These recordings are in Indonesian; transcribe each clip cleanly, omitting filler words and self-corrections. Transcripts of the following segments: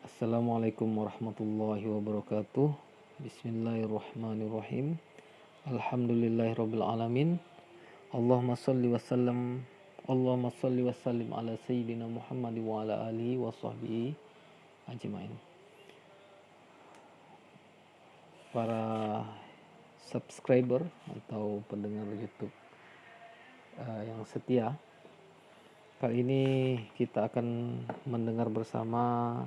Assalamualaikum warahmatullahi wabarakatuh. Bismillahirrahmanirrahim. Alhamdulillahirabbil alamin. Allahumma shalli wa sallam Allahumma shalli wa sallim ala sayyidina Muhammad wa ala alihi wa sahbihi ajmain. Para subscriber atau pendengar YouTube yang setia, kali ini kita akan mendengar bersama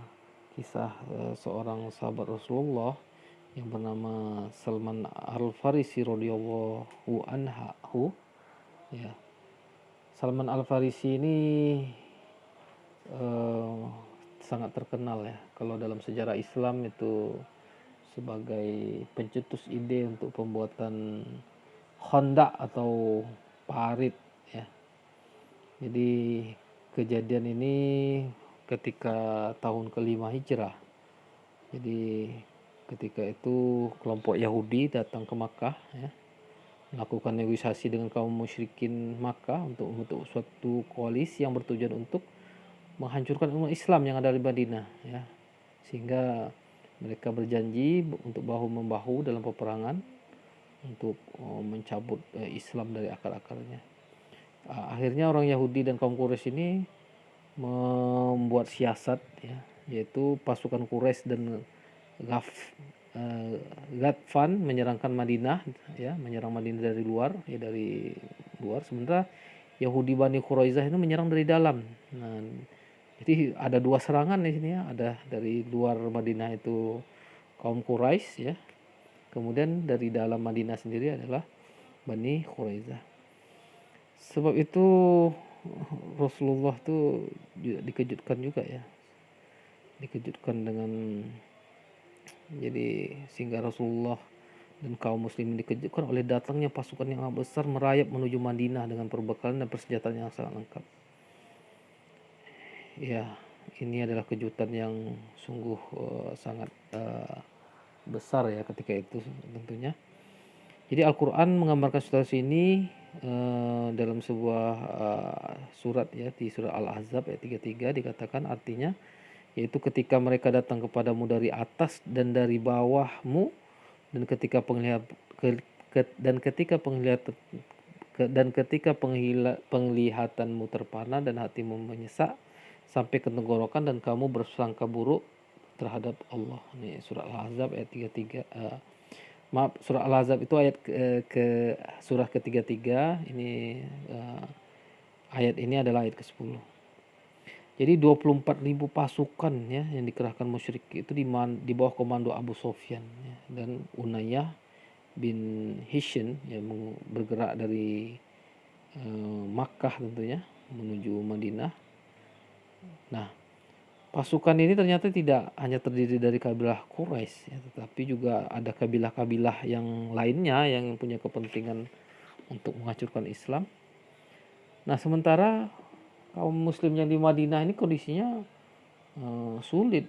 kisah seorang sahabat Rasulullah yang bernama Salman Al-Farisi radhiyallahu anhu. Ya, Salman Al-Farisi ini sangat terkenal ya kalau dalam sejarah Islam itu sebagai pencetus ide untuk pembuatan Honda atau parit ya. Jadi kejadian ini ketika tahun kelima Hijrah. Jadi ketika itu kelompok Yahudi datang ke Makkah ya, melakukan negosiasi dengan kaum musyrikin Makkah untuk membentuk suatu koalisi yang bertujuan untuk menghancurkan umat Islam yang ada di Madinah ya. Sehingga mereka berjanji untuk bahu membahu dalam peperangan untuk mencabut Islam dari akar-akarnya. Akhirnya orang Yahudi dan kaum Quraisy ini membuat siasat ya, yaitu pasukan Quraisy dan Ghatfan menyerangkan Madinah ya, menyerang Madinah dari luar ya, sementara Yahudi Bani Quraisyah itu menyerang dari dalam. Nah, jadi ada dua serangan di sini ya, ada dari luar Madinah itu kaum Quraisy ya, kemudian dari dalam Madinah sendiri adalah Bani Quraisyah. Sebab itu Rasulullah tuh dikejutkan juga ya, dikejutkan dengan jadi sehingga Rasulullah dan kaum muslimin dikejutkan oleh datangnya pasukan yang amat besar merayap menuju Madinah dengan perbekalan dan persenjataan yang sangat lengkap. Ya, ini adalah kejutan yang sungguh sangat besar ya ketika itu tentunya. Jadi Al-Quran menggambarkan situasi ini dalam sebuah surat ya, di surat Al-Ahzab ayat 33 dikatakan artinya, yaitu ketika mereka datang kepadamu dari atas dan dari bawahmu, dan ketika penglihatanmu terpana dan hatimu menyesak sampai ke tenggorokan dan kamu bersangka buruk terhadap Allah. Ini surah Al-Ahzab ayat 33. Surah Al-Ahzab itu ayat surah ke-33. Ini ayat ini adalah ayat ke-10. Jadi 24.000 pasukan ya yang dikerahkan musyrik itu di bawah komando Abu Sufyan ya, dan Unayyah bin Hisn yang bergerak dari Makkah tentunya menuju Madinah. Nah, pasukan ini ternyata tidak hanya terdiri dari kabilah Quraisy ya, tetapi juga ada kabilah-kabilah yang lainnya yang punya kepentingan untuk menghancurkan Islam. Nah, sementara kaum muslim yang di Madinah ini kondisinya sulit.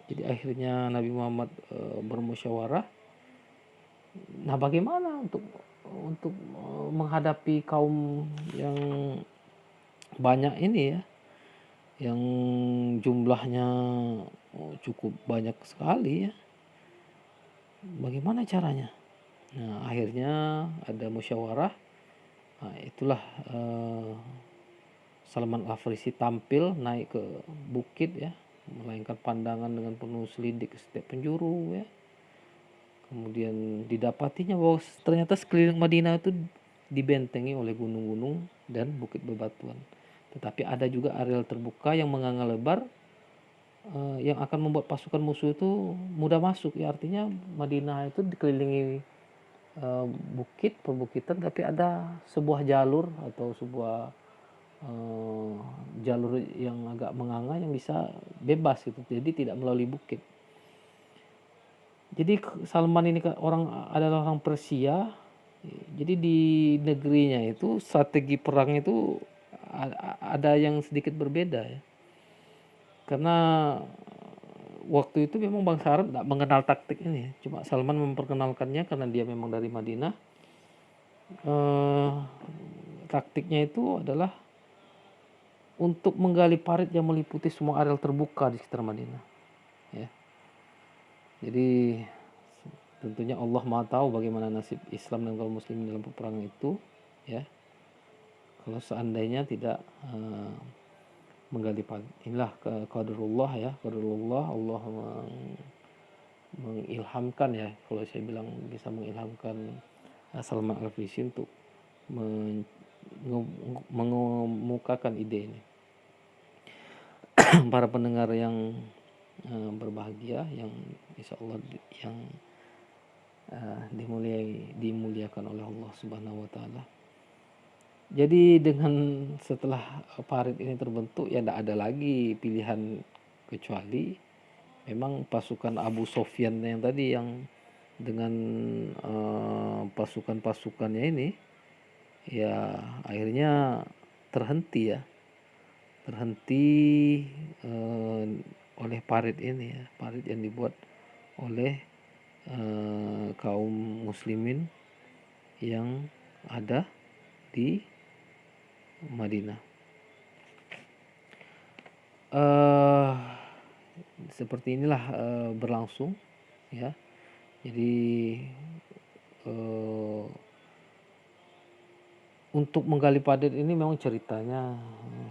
Jadi akhirnya Nabi Muhammad bermusyawarah. Nah, bagaimana untuk menghadapi kaum yang banyak ini ya, yang jumlahnya cukup banyak sekali ya. Bagaimana caranya? Nah, akhirnya ada musyawarah. Nah, itulah Salman Al-Farisi tampil naik ke bukit ya, melainkan pandangan dengan penuh selidik ke setiap penjuru ya. Kemudian didapatinya bahwa ternyata sekeliling Madinah itu dibentengi oleh gunung-gunung dan bukit bebatuan. Tetapi ada juga areal terbuka yang menganga lebar yang akan membuat pasukan musuh itu mudah masuk ya. Artinya Madinah itu dikelilingi bukit, perbukitan, tapi ada sebuah jalur atau sebuah jalur yang agak menganga yang bisa bebas gitu, jadi tidak melalui bukit. Jadi Salman ini adalah orang Persia. Jadi di negerinya itu strategi perang itu ada yang sedikit berbeda ya. Karena waktu itu memang bangsa Arab tidak mengenal taktik ini. Cuma Salman memperkenalkannya karena dia memang dari Madinah. Taktiknya itu adalah untuk menggali parit yang meliputi semua areal terbuka di sekitar Madinah. ya. Jadi tentunya Allah Maha tahu bagaimana nasib Islam dan kaum muslimin dalam peperangan itu, ya. Kalau seandainya tidak menggali parit. Inilah qadarullah, ya, qadarullah. Allah mengilhamkan, ya, kalau saya bilang bisa mengilhamkan Salman Al-Farisi untuk mengemukakan ide ini. Para pendengar yang berbahagia, yang insya Allah yang dimuliakan oleh Allah Subhanahu wa taala. Jadi dengan setelah parit ini terbentuk, ya tidak ada lagi pilihan kecuali memang pasukan Abu Sofyan yang tadi, yang dengan pasukan-pasukannya ini, ya akhirnya terhenti, ya, oleh parit ini, ya, parit yang dibuat oleh kaum muslimin yang ada di Madinah. Seperti inilah berlangsung, ya. Jadi untuk menggali parit ini memang ceritanya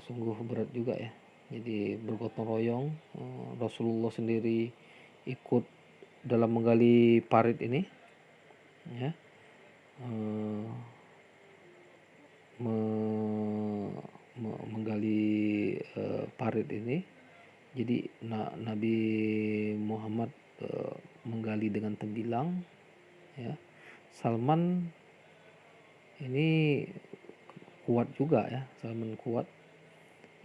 sungguh berat juga, ya. Jadi bergotong royong, Rasulullah sendiri ikut dalam menggali parit ini, ya. Menggali parit ini. Jadi Nabi Muhammad menggali dengan tembilang, ya. Salman ini kuat juga, ya. Salman kuat,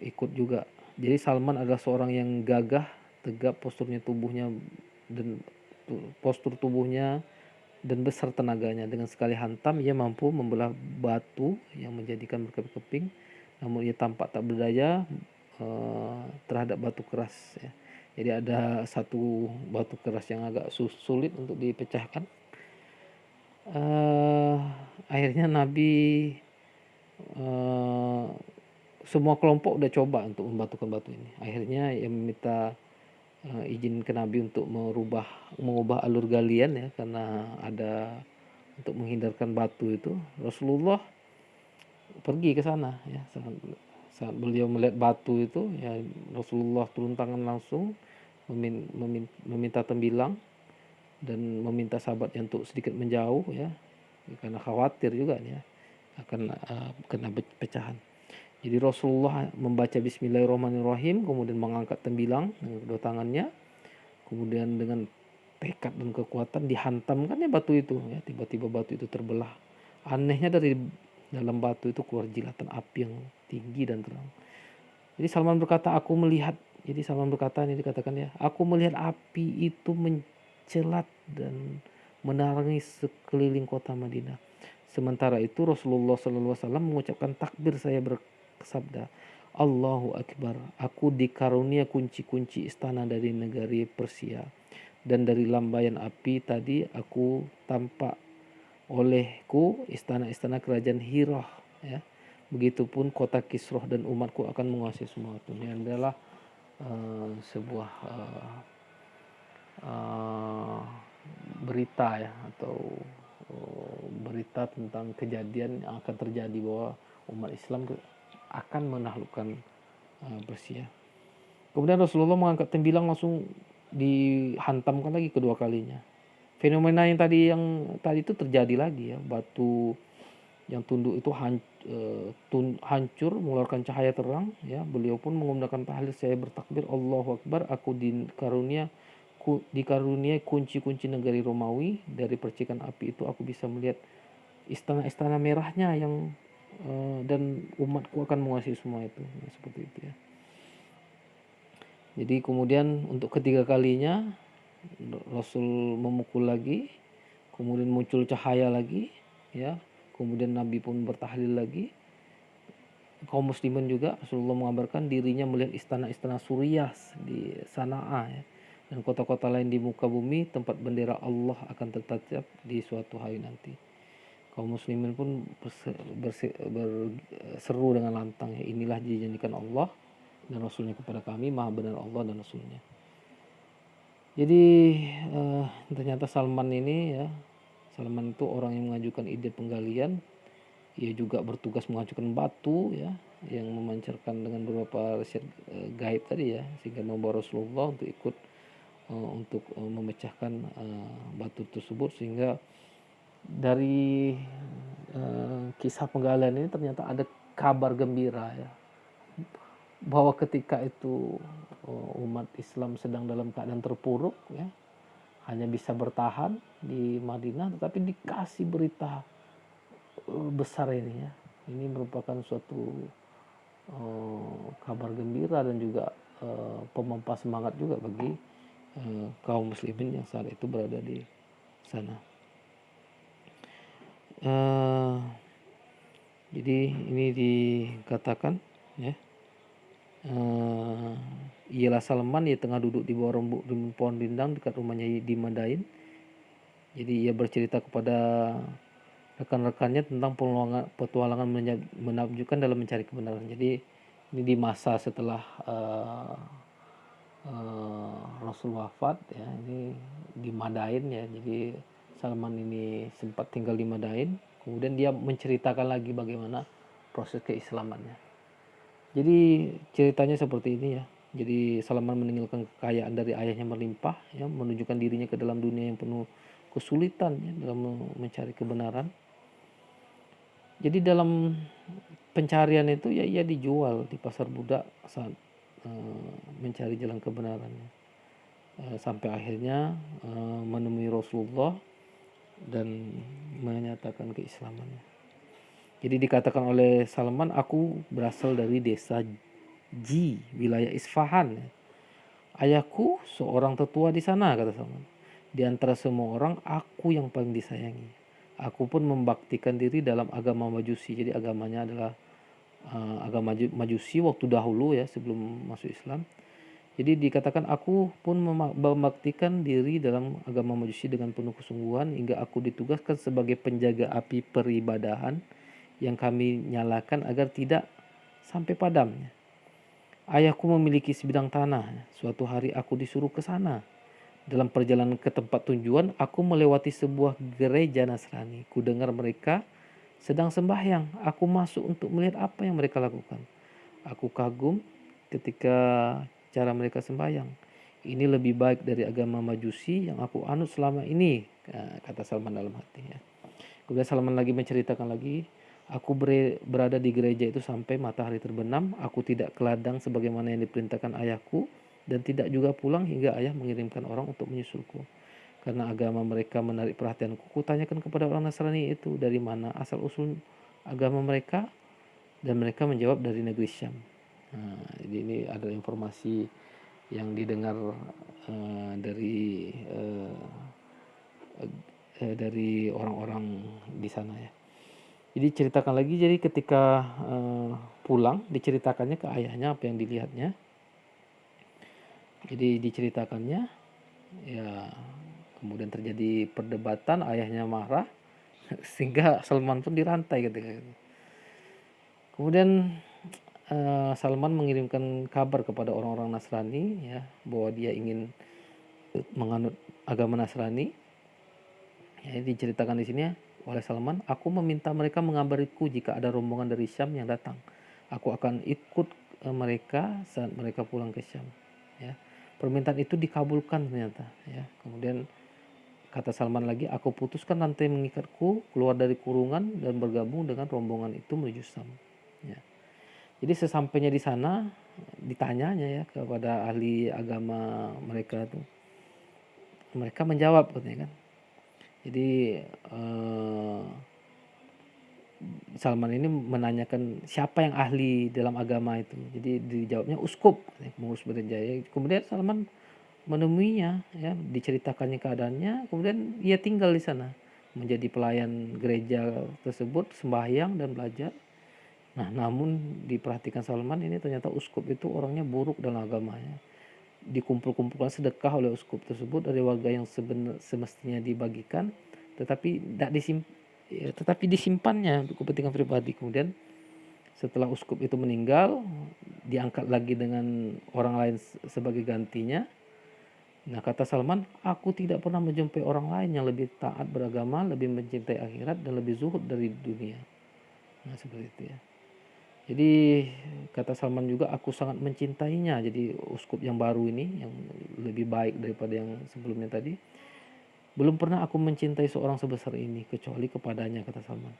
ikut juga. Jadi Salman adalah seorang yang gagah, tegap postur tubuhnya dan besar tenaganya. Dengan sekali hantam ia mampu membelah batu yang menjadikan berkeping-keping, namun ia tampak tak berdaya terhadap batu keras, ya. Jadi ada satu batu keras yang agak sulit untuk dipecahkan. Akhirnya Nabi semua kelompok udah coba untuk membatukan batu ini. Akhirnya ia meminta izin ke Nabi untuk mengubah alur galian, ya, karena ada untuk menghindarkan batu itu. Rasulullah pergi ke sana, ya. Saat beliau melihat batu itu, ya, Rasulullah turun tangan langsung meminta tembilang dan meminta sahabatnya untuk sedikit menjauh, ya, karena khawatir juga, ya, akan kena pecahan. Jadi Rasulullah membaca Bismillahirrahmanirrahim, kemudian mengangkat tembilang dengan kedua tangannya, kemudian dengan tekad dan kekuatan dihantamkannya batu itu, ya. Tiba-tiba batu itu terbelah. Anehnya dari dalam batu itu keluar jilatan api yang tinggi dan terang. Jadi Salman berkata, ini dikatakan, ya, aku melihat api itu mencelat dan menerangi sekeliling kota Madinah. Sementara itu Rasulullah SAW mengucapkan takbir, saya bersabda, Allahu Akbar, aku dikarunia kunci-kunci istana dari negeri Persia, dan dari lambaian api tadi aku tampak olehku istana-istana kerajaan Hirah, ya. Begitupun kota Kisroh dan umatku akan menguasai semua itu. Ini adalah sebuah berita, ya, atau berita tentang kejadian yang akan terjadi, bahwa umat Islam akan menaklukkan Persia. Kemudian Rasulullah mengangkat tembilang, langsung dihantamkan lagi kedua kalinya. Fenomena yang tadi itu terjadi lagi, ya. Batu yang tunduk itu hancur mengeluarkan cahaya terang, ya. Beliau pun mengumandangkan tahlil, saya bertakbir, Allahu Akbar, aku dikaruniai kunci-kunci negeri Romawi. Dari percikan api itu aku bisa melihat istana-istana merahnya yang dan umatku akan menguasai semua itu, ya, seperti itu, ya. Jadi kemudian untuk ketiga kalinya Rasul memukul lagi, kemudian muncul cahaya lagi, ya. Kemudian Nabi pun bertahlil lagi. Kaum muslimin juga, Rasulullah mengabarkan dirinya melihat istana-istana Suriah di Sana'a, ya, dan kota-kota lain di muka bumi tempat bendera Allah akan tertancap di suatu hari nanti. Kaum muslimin pun berseru dengan lantang, ya, inilah dijanjikan Allah dan Rasulnya kepada kami, maha benar Allah dan Rasulnya. Jadi, ternyata Salman itu orang yang mengajukan ide penggalian. Ia juga bertugas mengajukan batu ya, yang memancarkan dengan beberapa riset gaib tadi ya, sehingga membawa Rasulullah untuk ikut untuk memecahkan batu tersebut. Sehingga dari kisah penggalian ini ternyata ada kabar gembira ya, bahwa ketika itu umat Islam sedang dalam keadaan terpuruk ya, hanya bisa bertahan di Madinah, tetapi dikasih berita besar ini ya. Ini merupakan suatu kabar gembira dan juga pemompa semangat juga bagi kaum muslimin yang saat itu berada di sana. Jadi ini dikatakan ya, ialah Salman, ia tengah duduk di bawah pohon rindang dekat rumahnya di Madain. Jadi ia bercerita kepada rekan-rekannya tentang petualangan menakjubkan dalam mencari kebenaran. Jadi ini di masa setelah Rasul wafat ya, ini di Madain ya. Jadi Salman ini sempat tinggal di Madain, kemudian dia menceritakan lagi bagaimana proses keislamannya. Jadi ceritanya seperti ini ya. Jadi Salman meninggalkan kekayaan dari ayahnya melimpah ya, menunjukkan dirinya ke dalam dunia yang penuh kesulitan ya, dalam mencari kebenaran. Jadi dalam pencarian itu ya ia dijual di pasar budak saat mencari jalan kebenaran. Sampai akhirnya menemui Rasulullah dan menyatakan keislamannya. Jadi dikatakan oleh Salman, aku berasal dari desa Ji, wilayah Isfahan. Ayahku seorang tetua di sana, kata Salman. Di antara semua orang, aku yang paling disayangi. Aku pun membaktikan diri dalam agama Majusi. Jadi agamanya adalah agama Majusi waktu dahulu ya, sebelum masuk Islam. Jadi dikatakan aku pun membaktikan diri dalam agama Majusi dengan penuh kesungguhan hingga aku ditugaskan sebagai penjaga api peribadahan yang kami nyalakan agar tidak sampai padamnya. Ayahku memiliki sebidang tanah. Suatu hari aku disuruh ke sana. Dalam perjalanan ke tempat tujuan, aku melewati sebuah gereja Nasrani. Ku dengar mereka sedang sembahyang. Aku masuk untuk melihat apa yang mereka lakukan. Aku kagum ketika cara mereka sembahyang. Ini lebih baik dari agama Majusi yang aku anut selama ini, kata Salman dalam hatinya. Kemudian Salman lagi menceritakan lagi, aku berada di gereja itu sampai matahari terbenam. Aku tidak ke ladang sebagaimana yang diperintahkan ayahku, dan tidak juga pulang hingga ayah mengirimkan orang untuk menyusulku. Karena agama mereka menarik perhatianku, kutanyakan kepada orang Nasrani itu dari mana asal usul agama mereka, dan mereka menjawab dari negeri Syam. Jadi ini adalah informasi yang didengar dari orang-orang di sana ya. Jadi ceritakan lagi, jadi ketika pulang diceritakannya ke ayahnya apa yang dilihatnya. Jadi diceritakannya ya, kemudian terjadi perdebatan, ayahnya marah sehingga Salman pun dirantai ketika itu. Kemudian Salman mengirimkan kabar kepada orang-orang Nasrani ya, bahwa dia ingin menganut agama Nasrani. Ya, diceritakan di sini oleh Salman, aku meminta mereka mengabariku jika ada rombongan dari Syam yang datang. Aku akan ikut mereka saat mereka pulang ke Syam. Ya. Permintaan itu dikabulkan ternyata. Ya. Kemudian kata Salman lagi, aku putuskan rantai mengikatku keluar dari kurungan dan bergabung dengan rombongan itu menuju Syam. Ya. Jadi sesampainya di sana ditanyanya ya kepada ahli agama mereka tuh, mereka menjawab katanya kan. Jadi Salman ini menanyakan siapa yang ahli dalam agama itu. Jadi dijawabnya uskup, pengurus Brawijaya. Kemudian Salman menemuinya ya, diceritakannya keadaannya, kemudian ia tinggal di sana menjadi pelayan gereja tersebut, sembahyang dan belajar. Nah, namun diperhatikan Salman ini ternyata uskup itu orangnya buruk dalam agamanya. Dikumpul-kumpulkan sedekah oleh uskup tersebut dari warga yang semestinya dibagikan, tetapi disimpannya untuk kepentingan pribadi. Kemudian setelah uskup itu meninggal, diangkat lagi dengan orang lain sebagai gantinya. Nah, kata Salman, aku tidak pernah menjumpai orang lain yang lebih taat beragama, lebih mencintai akhirat, dan lebih zuhud dari dunia. Nah, seperti itu ya. Jadi kata Salman juga, aku sangat mencintainya. Jadi uskup yang baru ini, yang lebih baik daripada yang sebelumnya tadi, belum pernah aku mencintai seorang sebesar ini kecuali kepadanya, kata Salman.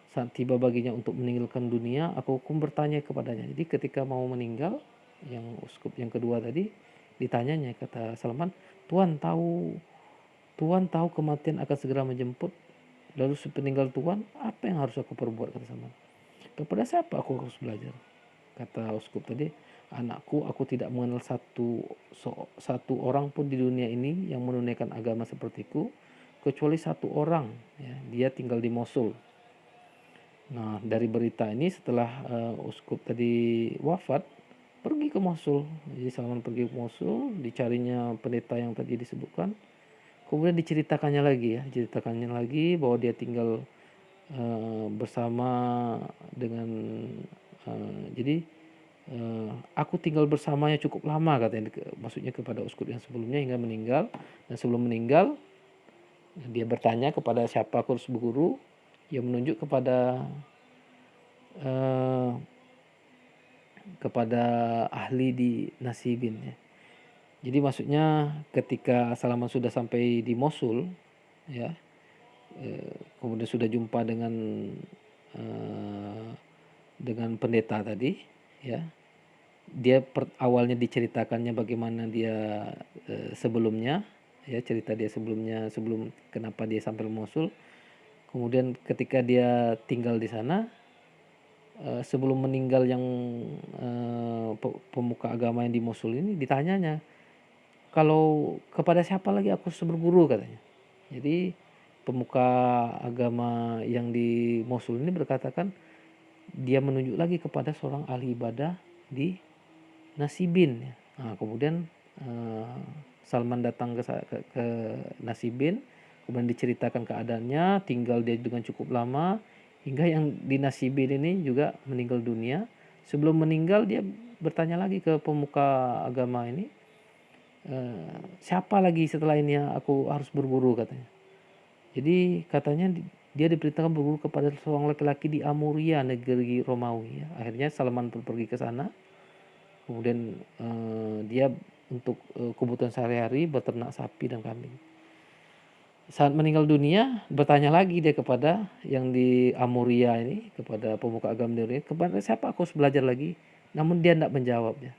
Saat tiba baginya untuk meninggalkan dunia, aku pun bertanya kepadanya. Jadi ketika mau meninggal, yang uskup yang kedua tadi, ditanyanya, kata Salman, Tuhan tahu kematian akan segera menjemput. Lalu sepeninggal Tuhan, apa yang harus aku perbuat, kata Salman. Kepada siapa aku harus belajar? Kata uskup tadi, anakku, aku tidak mengenal satu orang pun di dunia ini yang menunaikan agama sepertiku, kecuali satu orang, ya, dia tinggal di Mosul. Nah, dari berita ini setelah uskup tadi wafat, pergi ke Mosul. Jadi Salman pergi ke Mosul, dicarinya pendeta yang tadi disebutkan. Kemudian diceritakannya lagi bahwa dia tinggal bersama dengan jadi aku tinggal bersamanya cukup lama, katanya, maksudnya kepada uskup yang sebelumnya, hingga meninggal. Dan sebelum meninggal, dia bertanya kepada siapa aku harus berguru. Ia menunjuk eh, kepada ahli di Nasibin, ya. Jadi maksudnya ketika Salaman sudah sampai di Mosul, ya, kemudian sudah jumpa eh, dengan pendeta tadi, ya, dia awalnya diceritakannya bagaimana dia sebelumnya, ya, cerita dia sebelumnya, sebelum kenapa dia sampai Mosul. Kemudian ketika dia tinggal di sana, sebelum meninggal yang pemuka agama yang di Mosul ini, ditanyanya, kalau kepada siapa lagi aku harus berguru, katanya. Jadi pemuka agama yang di Mosul ini berkatakan, dia menunjuk lagi kepada seorang ahli ibadah di Nasibin, ya. Nah, kemudian Salman datang ke Nasibin, kemudian diceritakan keadaannya, tinggal dia dengan cukup lama, hingga yang di Nasibin ini juga meninggal dunia. Sebelum meninggal, dia bertanya lagi ke pemuka agama ini, siapa lagi setelah ini yang aku harus berguru, katanya. Jadi katanya dia diperintahkan berguru kepada seorang laki-laki di Amuria, negeri Romawi, ya. Akhirnya Salman pun pergi ke sana. Kemudian dia untuk kebutuhan sehari-hari beternak sapi dan kambing. Saat meninggal dunia, bertanya lagi dia kepada yang di Amuria ini, kepada pemuka agama ini, kepada siapa aku harus belajar lagi. Namun dia tidak menjawabnya.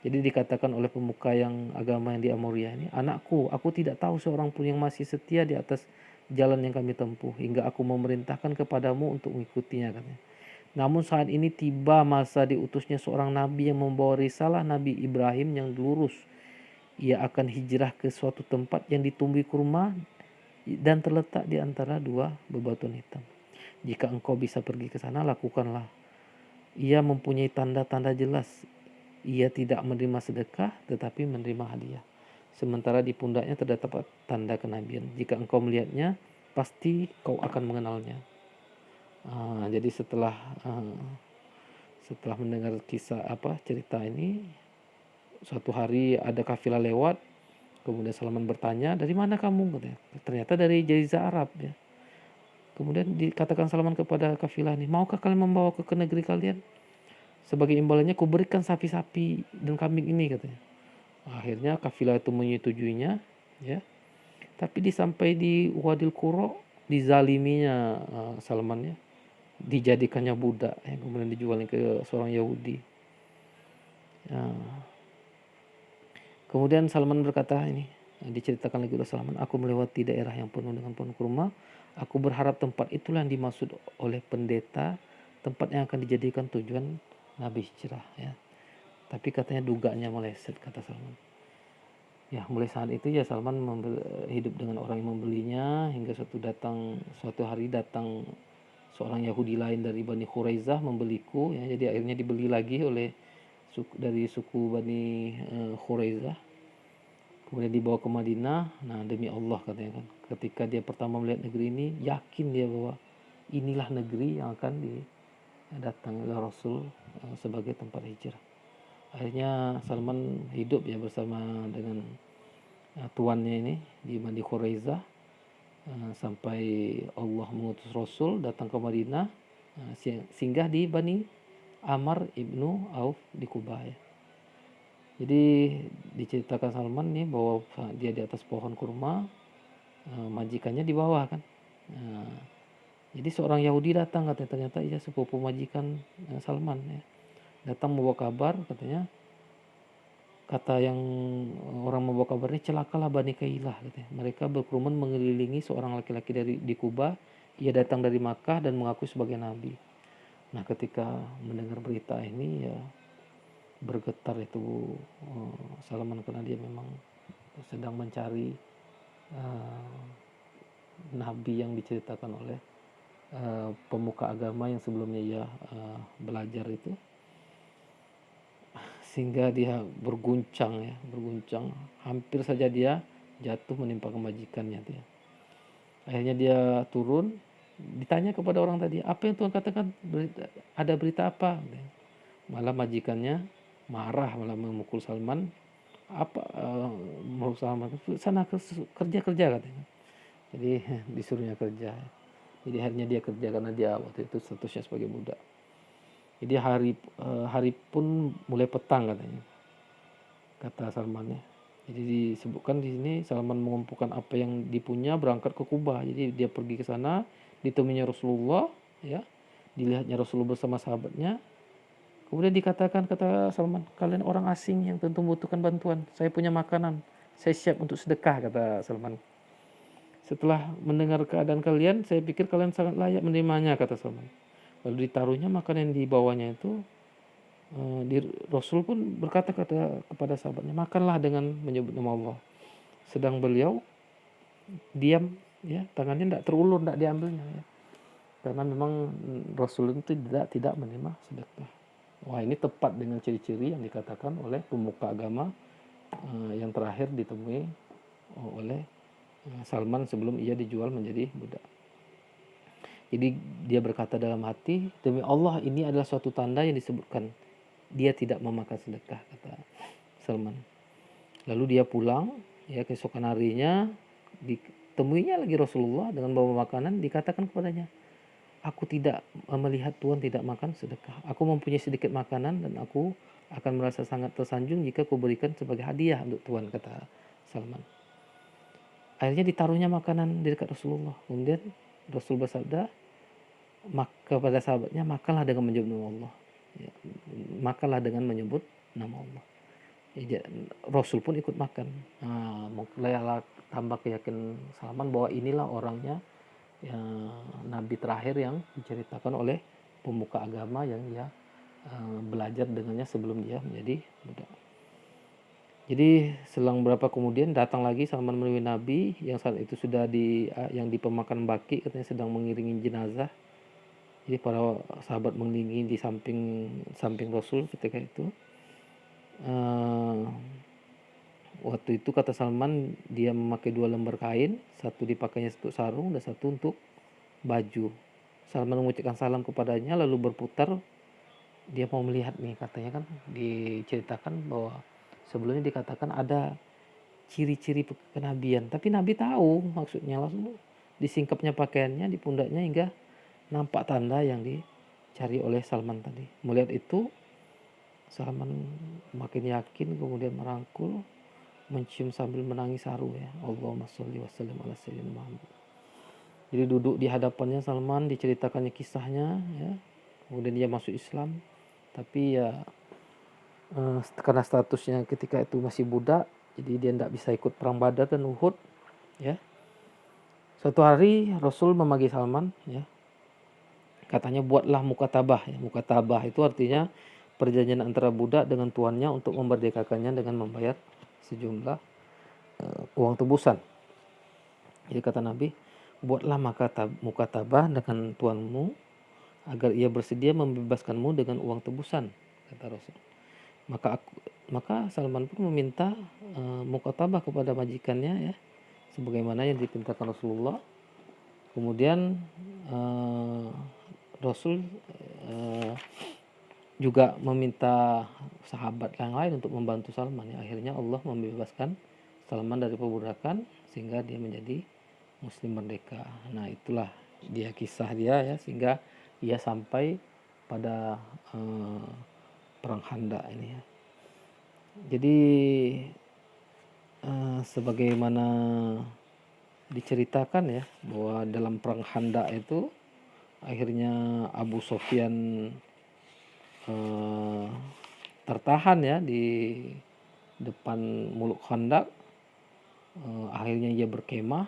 Jadi dikatakan oleh pemuka yang agama yang di Amuria ini, anakku, aku tidak tahu seorang pun yang masih setia di atas jalan yang kami tempuh, hingga aku memerintahkan kepadamu untuk mengikutinya, katanya. Namun saat ini tiba masa diutusnya seorang nabi yang membawa risalah Nabi Ibrahim yang lurus. Ia akan hijrah ke suatu tempat yang ditumbuhi kurma dan terletak di antara dua bebatuan hitam. Jika engkau bisa pergi ke sana, lakukanlah. Ia mempunyai tanda-tanda jelas. Ia tidak menerima sedekah, tetapi menerima hadiah. Sementara di pundaknya terdapat tanda kenabian. Jika engkau melihatnya, pasti kau akan mengenalnya. Jadi setelah mendengar kisah cerita ini, suatu hari ada kafilah lewat. Kemudian Salman bertanya, dari mana kamu, katanya. Ternyata dari Jazirah Arab, ya. Kemudian dikatakan Salman kepada kafilah ini, maukah kalian membawa ke negeri kalian? Sebagai imbalannya kuberikan sapi-sapi dan kambing ini, katanya. Akhirnya kafilah itu menyetujuinya, ya. Tapi sampai di Wadil Qura, dizaliminya Salman, ya. Dijadikannya budak, yang kemudian dijualnya ke seorang Yahudi. Kemudian Salman berkata ini, diceritakan lagi oleh Salman, aku melewati daerah yang penuh dengan pohon kurma. Aku berharap tempat itulah yang dimaksud oleh pendeta, tempat yang akan dijadikan tujuan Nabi hijrah, ya. Tapi katanya dugaannya meleset, kata Salman. Ya, mulai saat itu ya Salman hidup dengan orang yang membelinya, hingga suatu hari datang seorang Yahudi lain dari Bani Khuraizah membeliku, ya. Jadi akhirnya dibeli lagi dari suku Bani Khuraizah. Kemudian dibawa ke Madinah. Nah, demi Allah, katanya, kan, ketika dia pertama melihat negeri ini, yakin dia bahwa inilah negeri yang akan didatangi oleh Rasul sebagai tempat hijrah. Akhirnya Salman hidup ya bersama dengan tuannya ini di Bani Quraizah, sampai Allah mengutus Rasul datang ke Madinah, singgah di Bani Amr ibnu Auf di Kuba ya. Jadi diceritakan Salman nih bahwa dia di atas pohon kurma, majikannya di bawah kan. Nah, jadi seorang Yahudi datang katanya, ternyata ia sepupu majikan Salman ya. Datang membawa kabar, katanya kata yang orang membawa kabar ini, celakalah Bani Kailah katanya. Mereka berkerumun mengelilingi seorang laki-laki di Kuba. Ia datang dari Makkah dan mengaku sebagai nabi. Nah, ketika mendengar berita ini ya bergetar itu Salman, karena dia memang sedang mencari nabi yang diceritakan oleh pemuka agama yang sebelumnya ia belajar itu, sehingga dia berguncang ya, hampir saja dia jatuh menimpa kemajikannya dia. Akhirnya dia turun, ditanya kepada orang tadi, apa yang Tuhan katakan, ada berita apa? Malah majikannya marah, malah memukul Salman. Apa mau Salman, sana kerja katanya. Jadi disuruhnya kerja. Jadi akhirnya dia kerja karena dia waktu itu statusnya sebagai budak. Jadi hari pun mulai petang katanya, kata Salman ya. Jadi disebutkan di sini Salman mengumpulkan apa yang dipunya, berangkat ke Kuba. Jadi dia pergi ke sana, ditemuinya Rasulullah ya. Dilihatnya Rasulullah bersama sahabatnya. Kemudian dikatakan, kata Salman, kalian orang asing yang tentu membutuhkan bantuan. Saya punya makanan, saya siap untuk sedekah, kata Salman. Setelah mendengar keadaan kalian, saya pikir kalian sangat layak menerimanya, kata Salman. Lalu ditaruhnya makanan yang dibawanya itu. Rasul pun berkata kepada sahabatnya, makanlah dengan menyebut nama Allah. Sedang beliau diam ya, tangannya tidak terulur, tidak diambilnya ya. Karena memang Rasul itu tidak menerima sedekah. Wah, ini tepat dengan ciri-ciri yang dikatakan oleh pemuka agama yang terakhir ditemui oleh Salman sebelum ia dijual menjadi budak. Jadi dia berkata dalam hati, demi Allah ini adalah suatu tanda yang disebutkan dia tidak memakan sedekah, kata Salman. Lalu dia pulang ya, keesokan harinya ditemuinya lagi Rasulullah dengan bawa makanan. Dikatakan kepadanya, aku tidak melihat Tuhan tidak makan sedekah. Aku mempunyai sedikit makanan dan aku akan merasa sangat tersanjung jika kuberikan sebagai hadiah untuk Tuhan, kata Salman. Akhirnya ditaruhnya makanan di dekat Rasulullah. Kemudian Rasul bersabda kepada sahabatnya, makanlah dengan menyebut nama Allah. Ya, makanlah dengan menyebut nama Allah. Ya, Rasul pun ikut makan. Mulailah tambah keyakinan Salman bahwa inilah orangnya, ya, nabi terakhir yang diceritakan oleh pemuka agama yang dia belajar dengannya sebelum dia menjadi budak. Jadi selang berapa kemudian datang lagi Salman menemui Nabi yang saat itu sudah yang di pemakaman Baqi, katanya sedang mengiringi jenazah. Jadi para sahabat mengiringi di samping Rasul ketika itu. Waktu itu kata Salman, dia memakai 2 lembar kain, satu dipakainya untuk sarung dan satu untuk baju. Salman mengucapkan salam kepadanya lalu berputar. Dia mau melihat nih, katanya kan diceritakan bahwa sebelumnya dikatakan ada ciri-ciri kenabian, tapi Nabi tahu maksudnya, langsung disingkapnya pakaiannya di pundaknya hingga nampak tanda yang dicari oleh Salman tadi. Melihat itu Salman makin yakin, kemudian merangkul, mencium sambil menangis haru ya. Allahumma sholli wa sallim ala sayyidina Muhammad. Jadi duduk di hadapannya Salman, diceritakannya kisahnya ya. Kemudian dia masuk Islam, tapi ya karena statusnya ketika itu masih budak, jadi dia tidak bisa ikut perang Badar dan Uhud ya. Suatu hari Rasul memanggil Salman ya. Katanya buatlah mukatabah ya. Mukatabah itu artinya perjanjian antara budak dengan tuannya untuk memerdekakannya dengan membayar sejumlah uang tebusan. Jadi kata Nabi, buatlah mukatabah dengan tuanmu agar ia bersedia membebaskanmu dengan uang tebusan, kata Rasul. Maka Salman pun meminta mukatabah kepada majikannya ya, sebagaimana yang diperintahkan Rasulullah. Kemudian Rasul juga meminta sahabat yang lain untuk membantu Salman ya. Akhirnya Allah membebaskan Salman dari perbudakan sehingga dia menjadi muslim merdeka. Nah, itulah dia kisah dia ya, sehingga ia sampai pada perang Khandaq ini ya. Jadi sebagaimana diceritakan ya, bahwa dalam perang Khandaq itu akhirnya Abu Sufyan tertahan ya di depan Muluk Khandaq. Akhirnya ia berkemah,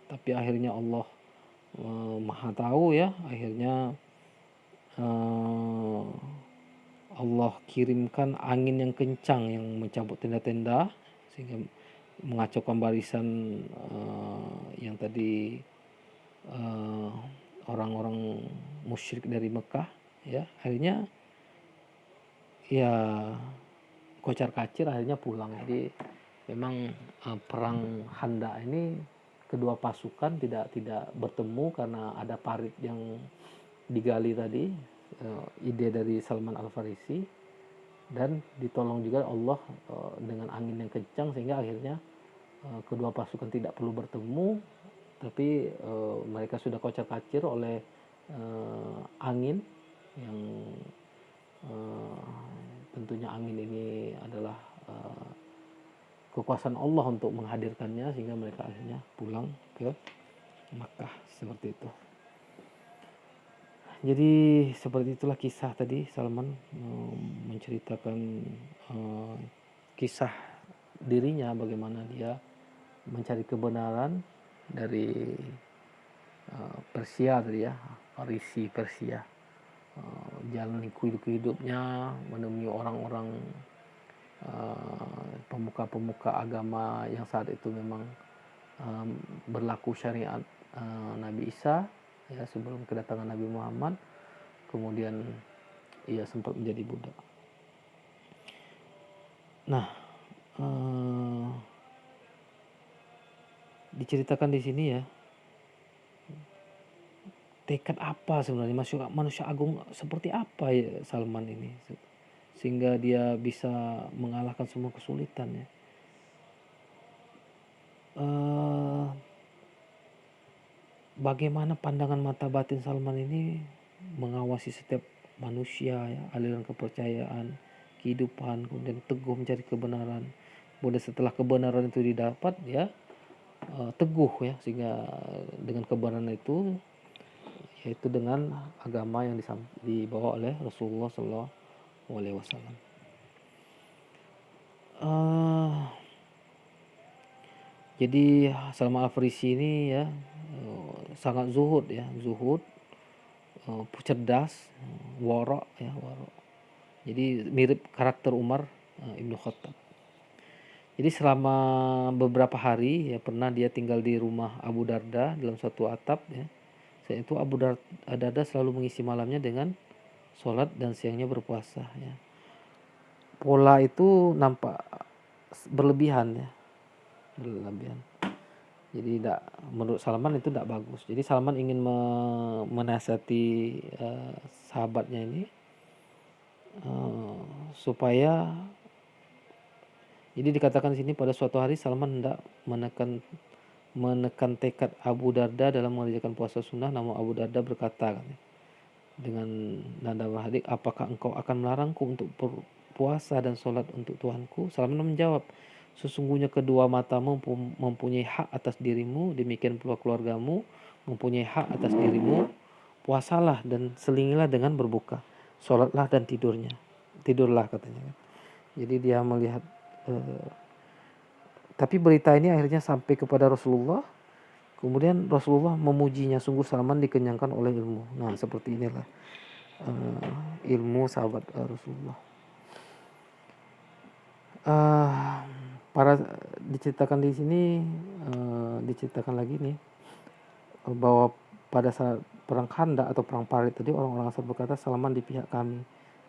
tapi akhirnya Allah Maha tahu ya, akhirnya Allah kirimkan angin yang kencang yang mencabut tenda-tenda sehingga mengacaukan barisan yang tadi orang-orang musyrik dari Mekah ya. Akhirnya ya kocar-kacir akhirnya pulang. Jadi memang perang Khandaq ini kedua pasukan tidak bertemu karena ada parit yang digali tadi, ide dari Salman Al-Farisi, dan ditolong juga Allah dengan angin yang kencang sehingga akhirnya kedua pasukan tidak perlu bertemu, tapi mereka sudah kocar-kacir oleh angin yang tentunya angin ini adalah kekuasaan Allah untuk menghadirkannya sehingga mereka akhirnya pulang ke Makkah seperti itu. Jadi seperti itulah kisah tadi Salman menceritakan kisah dirinya, bagaimana dia mencari kebenaran dari Persia tadi ya, Farisi Persia, jalan hidupnya menemui orang-orang pemuka-pemuka agama yang saat itu memang berlaku syariat Nabi Isa ya, sebelum kedatangan Nabi Muhammad. Kemudian ia sempat menjadi budak. Nah, diceritakan di sini ya, tekad apa sebenarnya manusia agung seperti apa ya Salman ini sehingga dia bisa mengalahkan semua kesulitan ya. Bagaimana pandangan mata batin Salman ini mengawasi setiap manusia ya, aliran kepercayaan, kehidupan, kemudian teguh mencari kebenaran. Kemudian setelah kebenaran itu didapat ya, teguh ya, sehingga dengan kebenaran itu yaitu dengan agama yang dibawa oleh Rasulullah SAW. Jadi Salman Al-Farisi ini ya sangat zuhud, cerdas, wara ya, wara. Jadi mirip karakter Umar Ibnu Khattab. Jadi selama beberapa hari ya pernah dia tinggal di rumah Abu Darda dalam satu atap ya. Saat itu Abu Darda selalu mengisi malamnya dengan sholat dan siangnya berpuasa ya. Pola itu nampak berlebihan ya. Jadi menurut Salman itu tidak bagus. Jadi Salman ingin menasihati sahabatnya ini supaya, jadi dikatakan di sini pada suatu hari Salman hendak menekan tekad Abu Darda dalam mengerjakan puasa sunnah, namun Abu Darda berkata dengan nada berhadik, apakah engkau akan melarangku untuk puasa dan sholat untuk Tuhanku? Salman menjawab, sesungguhnya kedua matamu mempunyai hak atas dirimu, demikian pula keluargamu mempunyai hak atas dirimu. Puasalah dan selingilah dengan berbuka, sholatlah dan tidurlah katanya. Jadi dia melihat tapi berita ini akhirnya sampai kepada Rasulullah. Kemudian Rasulullah memujinya, sungguh Salman dikenyangkan oleh ilmu. Nah, seperti inilah ilmu sahabat Rasulullah. Diceritakan di sini, diceritakan lagi nih bahwa pada saat perang Khandaq atau perang Parit tadi, orang-orang Ansar berkata Salman di pihak kami,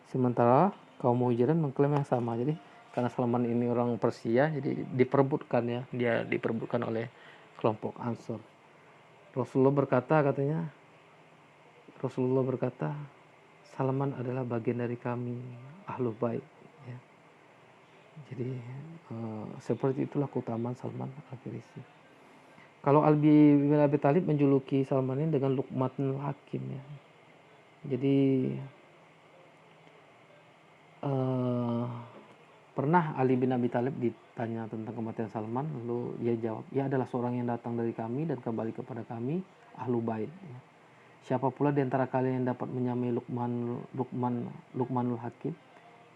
sementara kaum Muhajirin mengklaim yang sama. Jadi karena Salman ini orang Persia, jadi diperebutkan ya, dia diperebutkan oleh kelompok Ansar. Rasulullah berkata, Salman adalah bagian dari kami, ahlul bait ya. Jadi Seperti itulah keutamaan Salman Al-Farisi. Kalau Ali bin Abi Thalib menjuluki Salman ini dengan Luqmanul Hakim ya. Jadi pernah Ali bin Abi Thalib ditanya tentang kematian Salman, lalu ia jawab, ia adalah seorang yang datang dari kami dan kembali kepada kami, ahlu bait. Ya. Siapa pula di antara kalian yang dapat menyamai Luqmanul Hakim?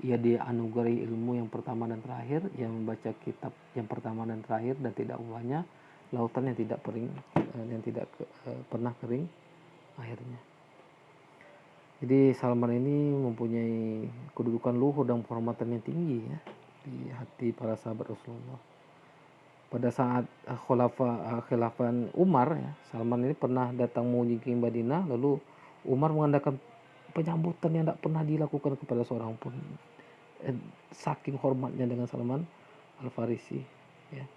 Ia dianugerahi ilmu yang pertama dan terakhir, yang membaca kitab yang pertama dan terakhir dan tidak ubahnya, lautan yang tidak pernah kering akhirnya. Jadi Salman ini mempunyai kedudukan luhur dan penghormatan yang tinggi ya di hati para sahabat Rasulullah. Pada saat khilafah Umar ya, Salman ini pernah datang mengunjungi Madinah, lalu Umar mengadakan penyambutan yang tidak pernah dilakukan kepada seorang pun. Saking hormatnya dengan Salman Al-Farisi ya.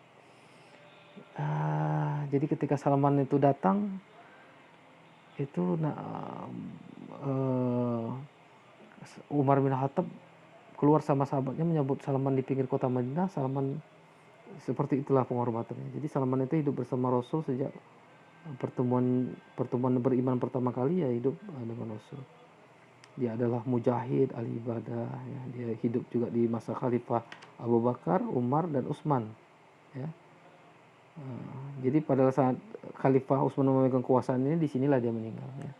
Jadi ketika Salman itu datang itu Umar bin Khattab keluar sama sahabatnya menyambut Salman di pinggir kota Madinah. Salman seperti itulah penghormatannya. Jadi Salman itu hidup bersama Rasul sejak pertemuan beriman pertama kali ya hidup dengan Rasul. Dia adalah mujahid, ahli ibadah ya. Dia hidup juga di masa Khalifah Abu Bakar, Umar dan Utsman ya. Jadi pada saat Khalifah Utsman memegang kekuasaan ini, disinilah dia meninggal ya.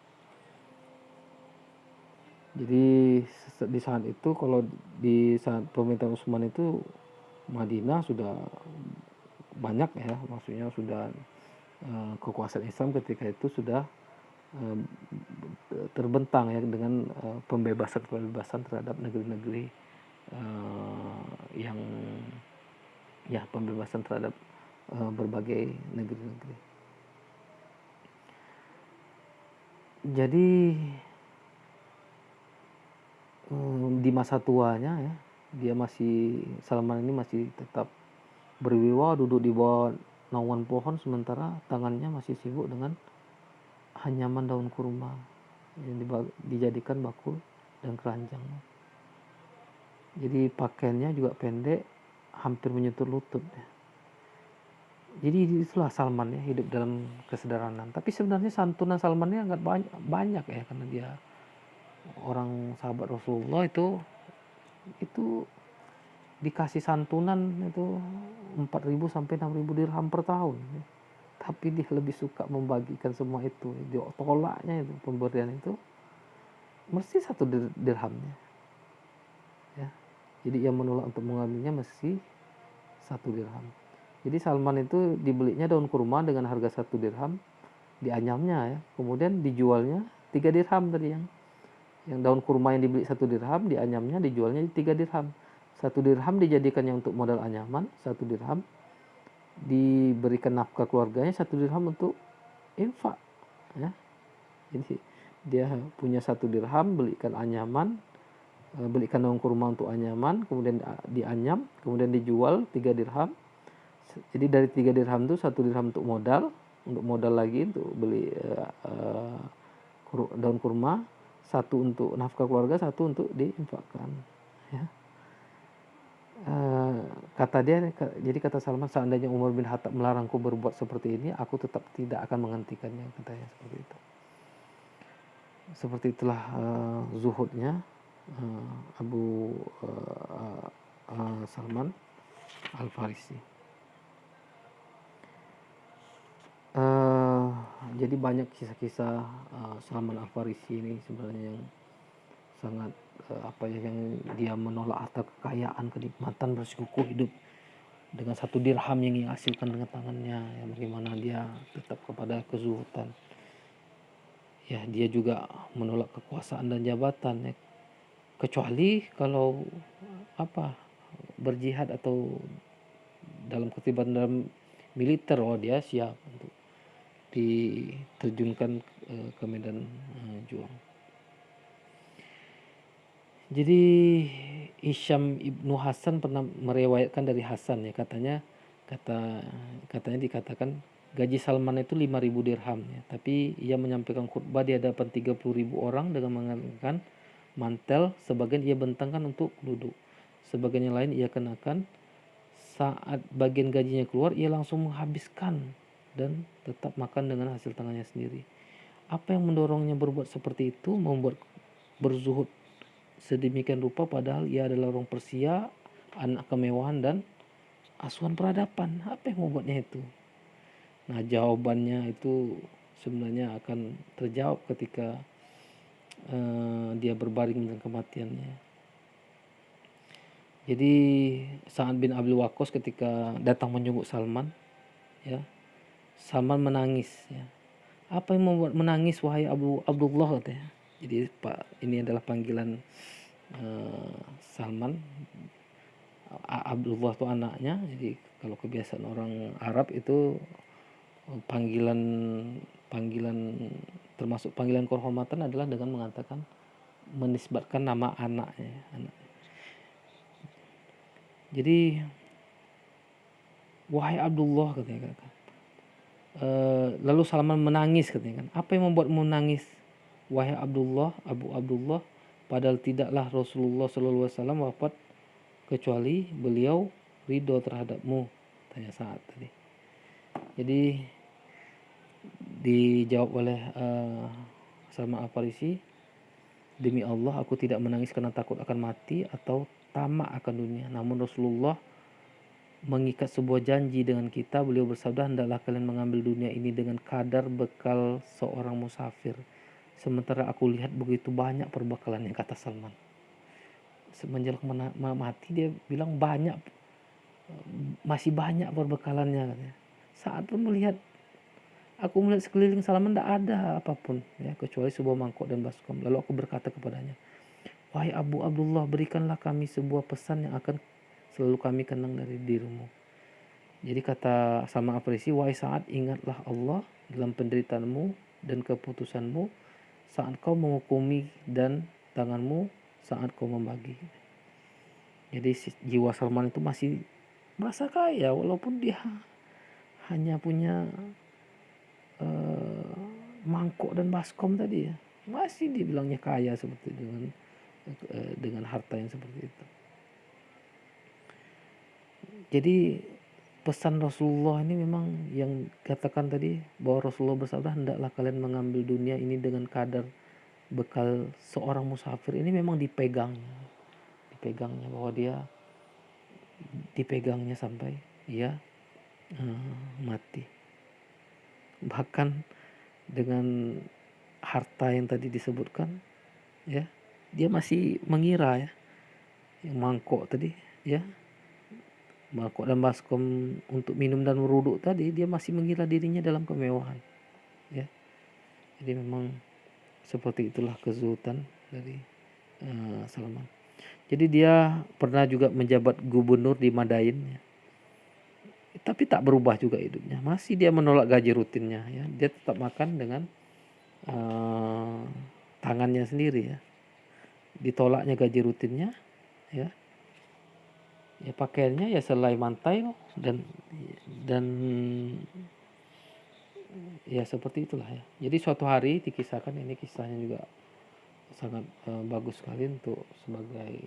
Jadi di saat itu, kalau di saat pemerintahan Utsman itu Madinah sudah banyak ya, maksudnya sudah kekuasaan Islam ketika itu sudah terbentang ya dengan pembebasan terhadap negeri-negeri yang ya pembebasan terhadap berbagai negeri-negeri. Jadi di masa tuanya ya, Salman ini masih tetap berwibawa duduk di bawah naungan pohon sementara tangannya masih sibuk dengan anyaman daun kurma yang dijadikan bakul dan keranjang. Jadi pakaiannya juga pendek, hampir menyentuh lutut ya. Jadi itulah Salman ya, hidup dalam kesederhanaan. Tapi sebenarnya santunan Salman ini agak banyak ya, karena dia orang sahabat Rasulullah itu dikasih santunan itu 4.000 sampai 6.000 dirham per tahun ya. Tapi dia lebih suka membagikan semua itu. Dia tolaknya itu pemberian itu mesti 1 dirhamnya ya. Jadi ia menolak untuk mengambilnya mesti 1 dirham. Jadi Salman itu dibelinya daun kurma dengan harga 1 dirham, dianyamnya ya, kemudian dijualnya 3 dirham tadi yang daun kurma yang dibeli 1 dirham, dianyamnya dijualnya 3 dirham. 1 dirham dijadikannya untuk modal anyaman, 1 dirham diberikan nafkah keluarganya, 1 dirham untuk infak ya. Jadi dia punya 1 dirham, belikan anyaman, belikan daun kurma untuk anyaman, kemudian dianyam, kemudian dijual 3 dirham. Jadi dari 3 dirham itu 1 dirham untuk modal lagi untuk beli daun kurma, 1 untuk nafkah keluarga, 1 untuk diinfakkan ya. Jadi kata Salman, seandainya Umar bin Khattab melarangku berbuat seperti ini, aku tetap tidak akan menghentikannya, katanya seperti itu. Seperti itulah zuhudnya Abu Salman Al-Farisi. Jadi banyak kisah-kisah Salman Al-Farisi ini sebenarnya yang sangat yang dia menolak harta kekayaan, kenikmatan, bersikukuh hidup dengan 1 dirham yang ia hasilkan dengan tangannya ya, bagaimana dia tetap kepada kezuhudan ya. Dia juga menolak kekuasaan dan jabatan ya, kecuali kalau berjihad atau dalam keterlibatan dalam militer, dia siap untuk diterjunkan ke medan juang. Jadi Hisham ibnu Hasan pernah meriwayatkan dari Hasan ya, katanya dikatakan gaji Salman itu 5.000 dirham ya, tapi ia menyampaikan khutbah di hadapan 30.000 orang dengan mengenakan mantel, sebagian ia bentangkan untuk duduk, sebagian yang lain ia kenakan saat bagian gajinya keluar ia langsung menghabiskan dan tetap makan dengan hasil tangannya sendiri. Apa yang mendorongnya berbuat seperti itu, membuat berzuhud sedemikian rupa padahal ia adalah orang Persia, anak kemewahan dan asuhan peradaban. Apa yang membuatnya itu? Nah, jawabannya itu sebenarnya akan terjawab ketika dia berbaring dengan kematiannya. Jadi Sa'ad bin Abi Waqqas ketika datang menjenguk Salman, ya, Salman menangis. Ya. Apa yang membuat menangis wahai Abdullah, katanya. Jadi ini adalah panggilan Salman. Abdullah itu anaknya. Jadi kalau kebiasaan orang Arab itu panggilan termasuk panggilan kehormatan adalah dengan mengatakan menisbatkan nama anaknya. Jadi wahai Abdullah, katanya. Lalu Salman menangis, katanya kan. Apa yang membuat menangis wahai Abdullah, Abu Abdullah, padahal tidaklah Rasulullah SAW wafat kecuali beliau ridho terhadapmu, tanya Sa'ad tadi. Jadi dijawab oleh Salman Al-Farisi, demi Allah aku tidak menangis karena takut akan mati atau tamak akan dunia, namun Rasulullah mengikat sebuah janji dengan kita. Beliau bersabda, hendaklah kalian mengambil dunia ini dengan kadar bekal seorang musafir, sementara aku lihat begitu banyak perbekalannya, kata Salman. Semenjak mati dia bilang banyak, masih banyak perbekalannya, katanya. Saat pun aku melihat sekeliling Salman tidak ada apapun, ya, kecuali sebuah mangkok dan baskom. Lalu aku berkata kepadanya, wahai Abu Abdullah, berikanlah kami sebuah pesan yang akan selalu kami kenang dari dirimu. Jadi kata sama Apresi, wahai Sa'ad, ingatlah Allah dalam penderitaanmu dan keputusanmu saat kau menghukumi dan tanganmu saat kau membagi. Jadi jiwa Salman itu masih merasa kaya walaupun dia hanya punya mangkok dan baskom tadi, ya. Masih dibilangnya kaya seperti dengan harta yang seperti itu. Jadi pesan Rasulullah ini memang yang katakan tadi, bahwa Rasulullah bersabda, hendaklah kalian mengambil dunia ini dengan kadar bekal seorang musafir. Ini memang dipegangnya bahwa dia dipegangnya sampai ia mati. Bahkan dengan harta yang tadi disebutkan, ya, dia masih mengira, ya, yang mangkok tadi, ya, mangkok dan baskom untuk minum dan meruduk tadi, dia masih mengira dirinya dalam kemewahan, ya. Jadi memang seperti itulah kezuhudan dari Salman. Jadi dia pernah juga menjabat gubernur di Madain, ya. Tapi tak berubah juga hidupnya, masih dia menolak gaji rutinnya, ya. Dia tetap makan dengan tangannya sendiri, ya. Ditolaknya gaji rutinnya, ya. Ya pakaiannya ya selai mantai dan ya seperti itulah, ya. Jadi suatu hari dikisahkan, ini kisahnya juga sangat bagus sekali untuk sebagai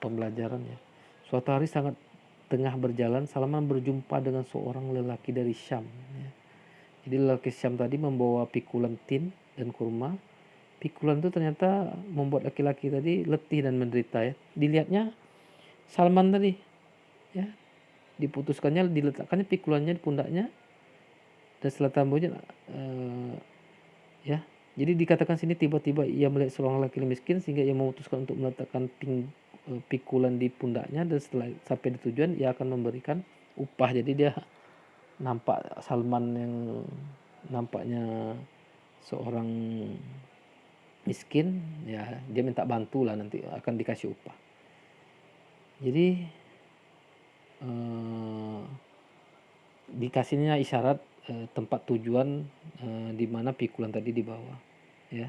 pembelajaran, ya. Suatu hari sangat tengah berjalan, Salman berjumpa dengan seorang lelaki dari Syam, ya. Jadi lelaki Syam tadi membawa pikulan tin dan kurma. Pikulan itu ternyata membuat laki-laki tadi letih dan menderita, ya. Dilihatnya Salman tadi, ya, diputuskannya, diletakkannya pikulannya di pundaknya dan setelah tambahnya, ya. Jadi dikatakan sini tiba-tiba ia melihat seorang laki-laki miskin sehingga ia memutuskan untuk meletakkan pikulan di pundaknya, dan setelah sampai di tujuan ia akan memberikan upah. Jadi dia nampak Salman yang nampaknya seorang miskin, ya, dia minta bantu lah, nanti akan dikasih upah. Jadi dikasihnya isyarat tempat tujuan di mana pikulan tadi dibawa, ya.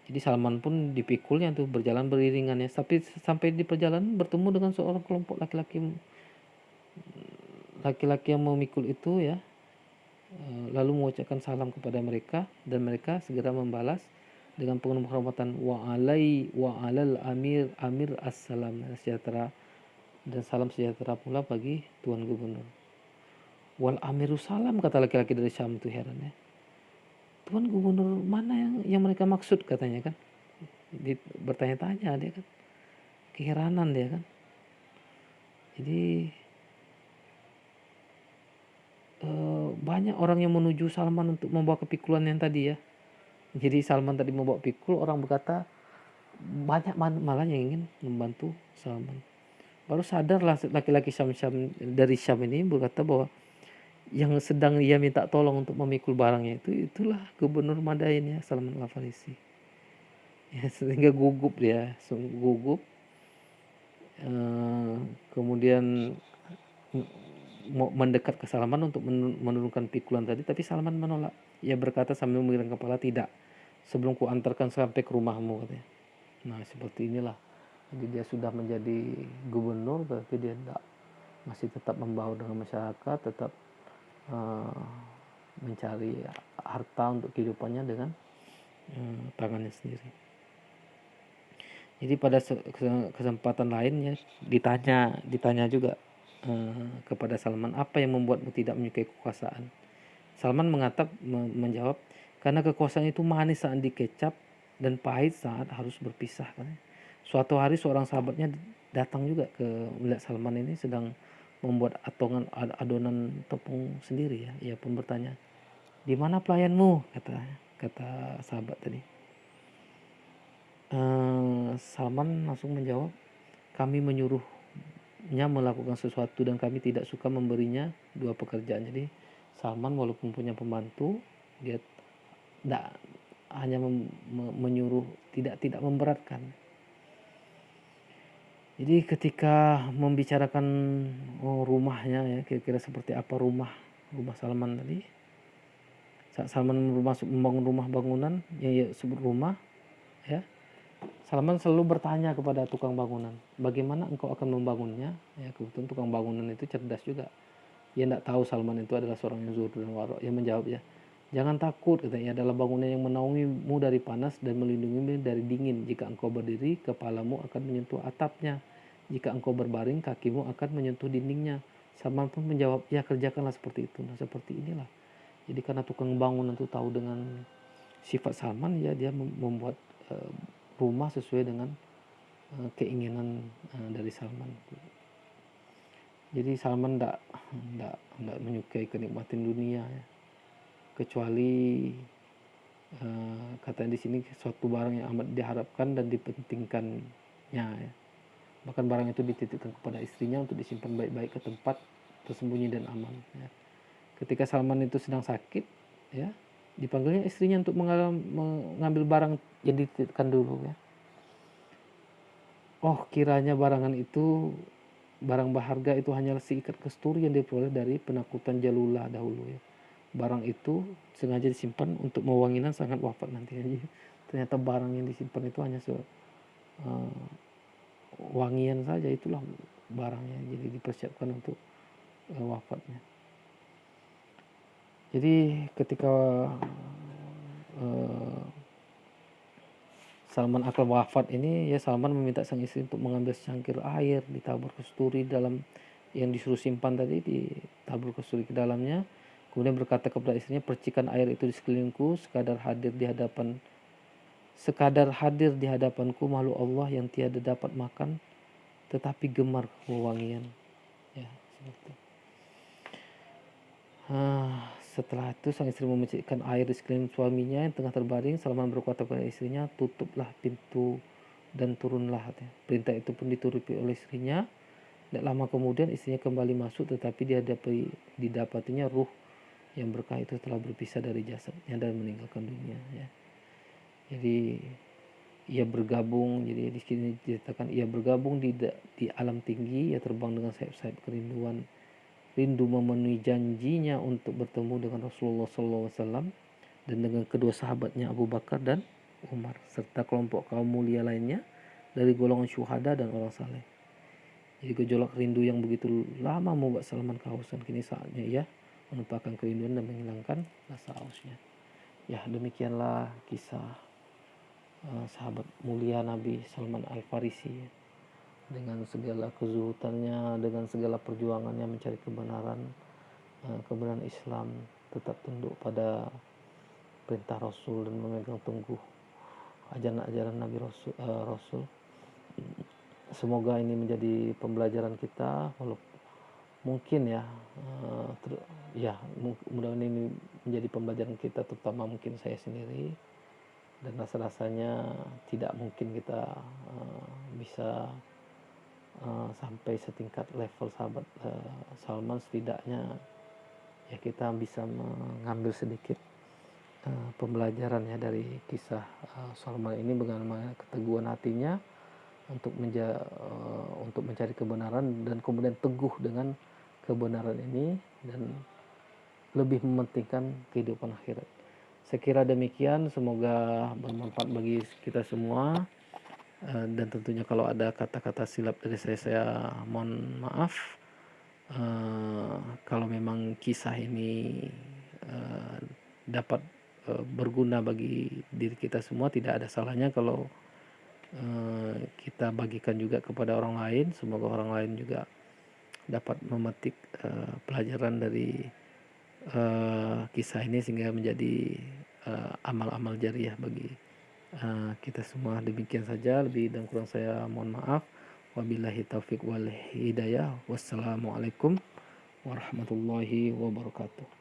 Jadi Salman pun dipikulnya tuh berjalan beriringan, ya. Tapi sampai di perjalanan bertemu dengan seorang kelompok laki-laki yang memikul itu, ya. Lalu mengucapkan salam kepada mereka dan mereka segera membalas dengan penuh penghormatan, wa alal amir assalam, sejahtera dan salam sejahtera pula bagi Tuan Gubernur. Wal amiru salam, kata laki-laki dari Syam itu, heran ya. Tuan Gubernur mana yang mereka maksud, katanya kan. Bertanya-tanya dia kan. Keheranan dia kan. Jadi banyak orang yang menuju Salman untuk membawa kepikulan yang tadi ya. Jadi Salman tadi membawa pikul, orang berkata banyak malah yang ingin membantu Salman. Baru sadarlah laki-laki Syam dari Syam ini berkata bahwa yang sedang ia minta tolong untuk memikul barangnya itulah Gubernur Madain ya, Salman Al-Farisi. Ya, sehingga gugup dia, gugup. Kemudian mau mendekat ke Salman untuk menurunkan pikulan tadi, tapi Salman menolak. Ia berkata sambil menggeleng kepala, tidak, sebelum ku antarkan sampai ke rumahmu, katanya. Nah, seperti inilah. Jadi dia sudah menjadi gubernur, tapi dia masih tetap membaur dengan masyarakat, tetap mencari harta untuk kehidupannya dengan tangannya sendiri. Jadi pada kesempatan lainnya ditanya juga kepada Salman, apa yang membuatmu tidak menyukai kekuasaan? Salman menjawab, karena kekuasaan itu manis saat dikecap dan pahit saat harus berpisah. Suatu hari seorang sahabatnya datang juga melihat Salman ini sedang membuat adonan tepung sendiri ya. Ia pun bertanya, di mana pelayanmu? Kata sahabat tadi. Salman langsung menjawab, kami menyuruhnya melakukan sesuatu dan kami tidak suka memberinya dua pekerjaan. Jadi Salman walaupun punya pembantu, dia tidak hanya menyuruh, tidak memberatkan. Jadi ketika membicarakan rumahnya ya, kira-kira seperti apa rumah Salman tadi. Saat Salman membangun rumah bangunan yang ia sebut rumah ya, Salman selalu bertanya kepada tukang bangunan, bagaimana engkau akan membangunnya? Ya, kebetulan tukang bangunan itu cerdas juga. Dia tidak tahu Salman itu adalah seorang yang zuhud dan waro'. Ia menjawab ya, jangan takut, katanya, adalah bangunan yang menaungimu dari panas dan melindungimu dari dingin. Jika engkau berdiri, kepalamu akan menyentuh atapnya. Jika engkau berbaring, kakimu akan menyentuh dindingnya. Salman pun menjawab, ya kerjakanlah seperti itu. Nah, seperti inilah. Jadi karena tukang bangunan itu tahu dengan sifat Salman, ya dia membuat rumah sesuai dengan keinginan dari Salman. Jadi Salman tidak menyukai kenikmatan dunia ya. Kecuali katanya di sini suatu barang yang amat diharapkan dan dipentingkannya ya. Bahkan barang itu dititipkan kepada istrinya untuk disimpan baik-baik ke tempat tersembunyi dan aman ya. Ketika Salman itu sedang sakit ya, dipanggilnya istrinya untuk mengambil barang yang dititipkan dulu ya. Oh, kiranya barang berharga itu hanyalah seikat kesturi yang diperoleh dari penakutan Jalula dahulu ya. Barang itu sengaja disimpan untuk mewanginan sangat wafat nanti aja. Ternyata barang yang disimpan itu hanya wangian saja, itulah barangnya, jadi dipersiapkan untuk wafatnya. Jadi ketika Salman akan wafat ini ya, Salman meminta sang istri untuk mengambil secangkir air, ditabur kesturi dalam yang disuruh simpan tadi, ditabur kesturi ke dalamnya. Kemudian berkata kepada istrinya, percikan air itu di sekelilingku, sekadar hadir di hadapanku makhluk Allah yang tiada dapat makan tetapi gemar wewangian ya, seperti. Setelah itu sang istri memercikkan air di sekeliling suaminya yang tengah terbaring. Salman berkata kepada istrinya, tutuplah pintu dan turunlah. Perintah itu pun dituruti oleh istrinya. Tidak lama kemudian istrinya kembali masuk, tetapi didapatinya ruh yang berkah itu telah berpisah dari jasadnya dan meninggalkan dunia ya. Jadi ia bergabung, jadi di sini diceritakan ia bergabung di alam tinggi, ia terbang dengan sayap-sayap kerinduan, rindu memenuhi janjinya untuk bertemu dengan Rasulullah SAW dan dengan kedua sahabatnya Abu Bakar dan Umar serta kelompok kaum mulia lainnya dari golongan syuhada dan orang saleh. Jadi gejolak rindu yang begitu lama membuat Salman kehausan. Kini saatnya ia menumpahkan kerinduan dan menghilangkan rasa hausnya. Ya, demikianlah kisah sahabat mulia Nabi Salman Al-Farisi. dengan segala kezuhutannya, dengan segala perjuangannya mencari kebenaran Islam, tetap tunduk pada perintah Rasul dan memegang teguh ajaran-ajaran Nabi Rasul. Semoga ini menjadi pembelajaran kita, walaupun mungkin ya, mudah-mudahan ini menjadi pembelajaran kita, terutama mungkin saya sendiri, dan rasa-rasanya tidak mungkin kita bisa sampai setingkat level sahabat Salman. Setidaknya ya kita bisa mengambil sedikit pembelajaran ya dari kisah Salman ini, bagaimana keteguhan hatinya untuk mencari kebenaran dan kemudian teguh dengan kebenaran ini dan lebih mementingkan kehidupan akhirat. Saya kira demikian, semoga bermanfaat bagi kita semua. Dan tentunya kalau ada kata-kata silap dari saya mohon maaf. Kalau memang kisah ini dapat berguna bagi diri kita semua, tidak ada salahnya kalau kita bagikan juga kepada orang lain. Semoga orang lain juga dapat memetik pelajaran dari kisah ini sehingga menjadi amal-amal jariah bagi kita semua. Demikian saja, lebih dan kurang saya mohon maaf. Wabillahi taufik wal hidayah. Wassalamualaikum warahmatullahi wabarakatuh.